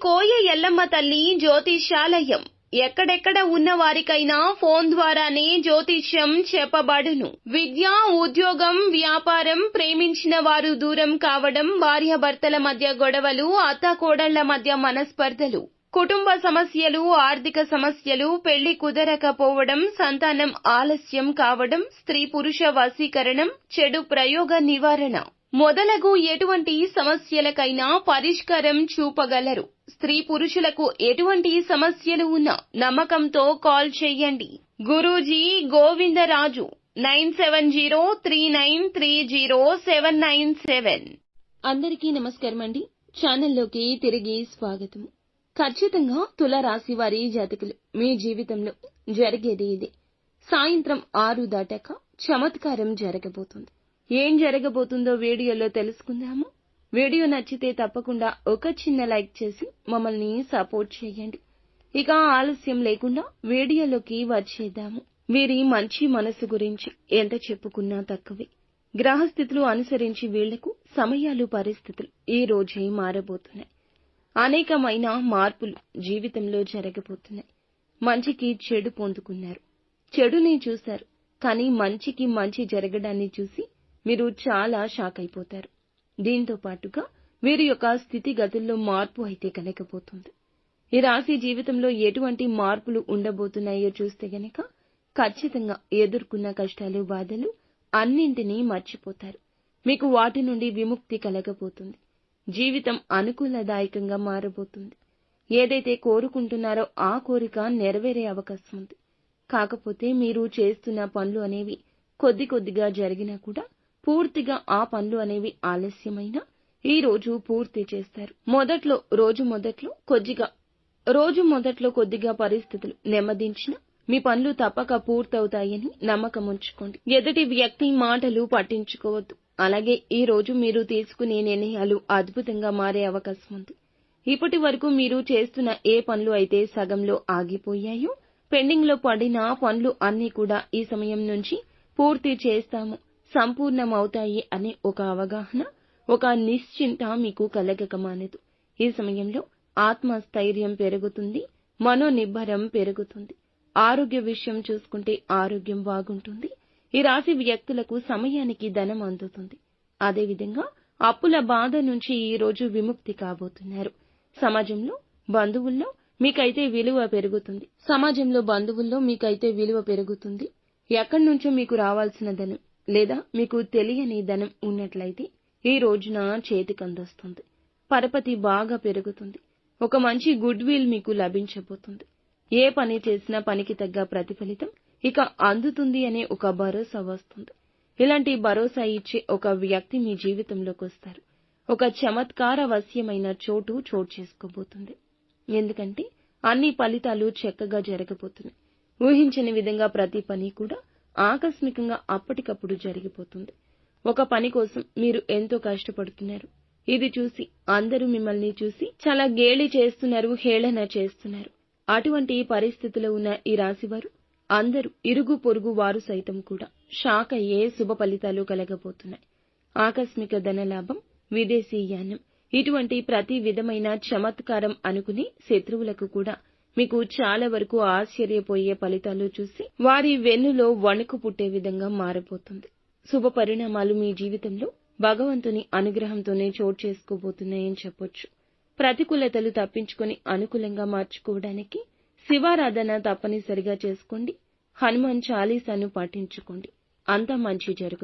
కోయ ఎల్లమ్మ తల్లి జ్యోతిష్యాలయం ఎక్కడెక్కడ ఉన్న వారికైనా ఫోన్ ద్వారానే జ్యోతిష్యం చెప్పబడును. విద్య, ఉద్యోగం, వ్యాపారం, ప్రేమించిన వారు దూరం కావడం, భార్యాభర్తల మధ్య గొడవలు, అత్తాకోడళ్ల మధ్య మనస్పర్ధలు, కుటుంబ సమస్యలు, ఆర్థిక సమస్యలు, పెళ్లి కుదరకపోవడం, సంతానం ఆలస్యం కావడం, స్త్రీ పురుష వశీకరణం, చెడు ప్రయోగ నివారణ మొదలగు ఎటువంటి సమస్యలకైనా పరిష్కారం చూపగలరు. స్త్రీ పురుషులకు ఎటువంటి సమస్యలు ఉన్నా నమ్మకంతో కాల్ చేయండి. గురూజీ గోవిందరాజు 9703930797. అందరికీ నమస్కారం అండి. ఛానల్లోకి తిరిగి స్వాగతం. ఖచ్చితంగా తులారాశి వారి జాతకులు మీ జీవితంలో జరిగేది ఇదే. సాయంత్రం 6 దాటాక చమత్కారం జరగబోతుంది. ఏం జరగబోతుందో వీడియోలో తెలుసుకుందాము. వీడియో నచ్చితే తప్పకుండా ఒక చిన్న లైక్ చేసి మమ్మల్ని సపోర్ట్ చేయండి. ఇక ఆలస్యం లేకుండా వీడియోలోకి వచ్చేద్దాము. వీరి మంచి మనసు గురించి ఎంత చెప్పుకున్నా తక్కువే. గ్రహస్థితులు అనుసరించి వీళ్లకు సమయాలు, పరిస్థితులు ఈ రోజే మారబోతున్నాయి. అనేకమైన మార్పులు జీవితంలో జరగబోతున్నాయి. మంచికి చెడు పొందుకున్నారు, చెడుని చూశారు. కానీ మంచికి మంచి జరగడాన్ని చూసి మీరు చాలా షాక్ అయిపోతారు. దీంతో పాటుగా వీరి యొక్క స్థితిగతుల్లో మార్పు అయితే కలగబోతుంది. ఈ రాశి జీవితంలో ఎటువంటి మార్పులు ఉండబోతున్నాయో చూస్తే గనక ఖచ్చితంగా ఎదుర్కొన్న కష్టాలు, బాధలు అన్నింటినీ మర్చిపోతారు. మీకు వాటి నుండి విముక్తి కలగబోతుంది. జీవితం అనుకూలదాయకంగా మారబోతుంది. ఏదైతే కోరుకుంటున్నారో ఆ కోరిక నెరవేరే అవకాశం ఉంది. కాకపోతే మీరు చేస్తున్న పనులు అనేవి కొద్ది కొద్దిగా జరిగినా కూడా పూర్తిగా ఆ పనులు అనేవి ఆలస్యమైనా ఈ రోజు పూర్తి చేస్తారు. రోజు మొదట్లో కొద్దిగా పరిస్థితులు నెమ్మదించిన మీ పనులు తప్పక పూర్తవుతాయని నమ్మకం ఉంచుకోండి. ఎదుటి వ్యక్తి మాటలు పట్టించుకోవద్దు. అలాగే ఈ రోజు మీరు తీసుకునే నిర్ణయాలు అద్భుతంగా మారే అవకాశం ఉంది. ఇప్పటి వరకు మీరు చేస్తున్న ఏ పనులు అయితే సగంలో ఆగిపోయాయో, పెండింగ్ లో పడిన పనులు అన్నీ కూడా ఈ సమయం నుంచి పూర్తి చేస్తాము, సంపూర్ణమవుతాయి అనే ఒక అవగాహన, ఒక నిశ్చింత మీకు కలగక మానదు. ఈ సమయంలో ఆత్మస్థైర్యం పెరుగుతుంది, మనోనిబ్బరం పెరుగుతుంది. ఆరోగ్య విషయం చూసుకుంటే ఆరోగ్యం బాగుంటుంది. ఈ రాశి వ్యక్తులకు సమయానికి ధనం అందుతుంది. అదేవిధంగా అప్పుల బాధ నుంచి ఈ రోజు విముక్తి కాబోతున్నారు. సమాజంలో బంధువుల్లో మీకైతే విలువ పెరుగుతుంది. ఎక్కడి నుంచో మీకు రావాల్సిన ధనం లేదా మీకు తెలియని ధనం ఉన్నట్లయితే ఈ రోజున చేతికందొస్తుంది. పరపతి బాగా పెరుగుతుంది. ఒక మంచి గుడ్ విల్ మీకు లభించబోతుంది. ఏ పని చేసినా పనికి తగ్గ ప్రతిఫలితం ఇక అందుతుంది అనే ఒక భరోసా వస్తుంది. ఇలాంటి భరోసా ఇచ్చే ఒక వ్యక్తి మీ జీవితంలోకి వస్తారు. ఒక చమత్కారవశ్యమైన చోటు చేసుకోబోతుంది. ఎందుకంటే అన్ని ఫలితాలు చక్కగా జరగబోతున్నాయి. ఊహించని విధంగా ప్రతి పని కూడా ఆకస్మికంగా అప్పటికప్పుడు జరిగిపోతుంది. ఒక పని కోసం మీరు ఎంతో కష్టపడుతున్నారు. ఇది చూసి అందరూ మిమ్మల్ని చూసి చాలా గేలి చేస్తున్నారు, హేళన చేస్తున్నారు. అటువంటి పరిస్థితిలో ఉన్న ఈ రాశివారు అందరూ ఇరుగు పొరుగు వారు సైతం కూడా షాక్ అయ్యే శుభ ఫలితాలు కలగబోతున్నాయి. ఆకస్మిక ధనలాభం, విదేశీయానం, ఇటువంటి ప్రతి విధమైన చమత్కారం అనుకుని శత్రువులకు కూడా మీకు చాలా వరకు ఆశ్చర్యపోయే ఫలితాలు చూసి వారి వెన్నులో వణుకు పుట్టే విధంగా మారబోతుంది. శుభ పరిణామాలు మీ జీవితంలో భగవంతుని అనుగ్రహంతోనే చోటు చేసుకోబోతున్నాయని చెప్పొచ్చు. ప్రతికూలతలు తప్పించుకొని అనుకూలంగా మార్చుకోవడానికి శివారాధన తప్పనిసరిగా చేసుకోండి. హనుమాన్ చాలీసాను పాటించుకోండి. అంతా మంచి జరుగుతుంది.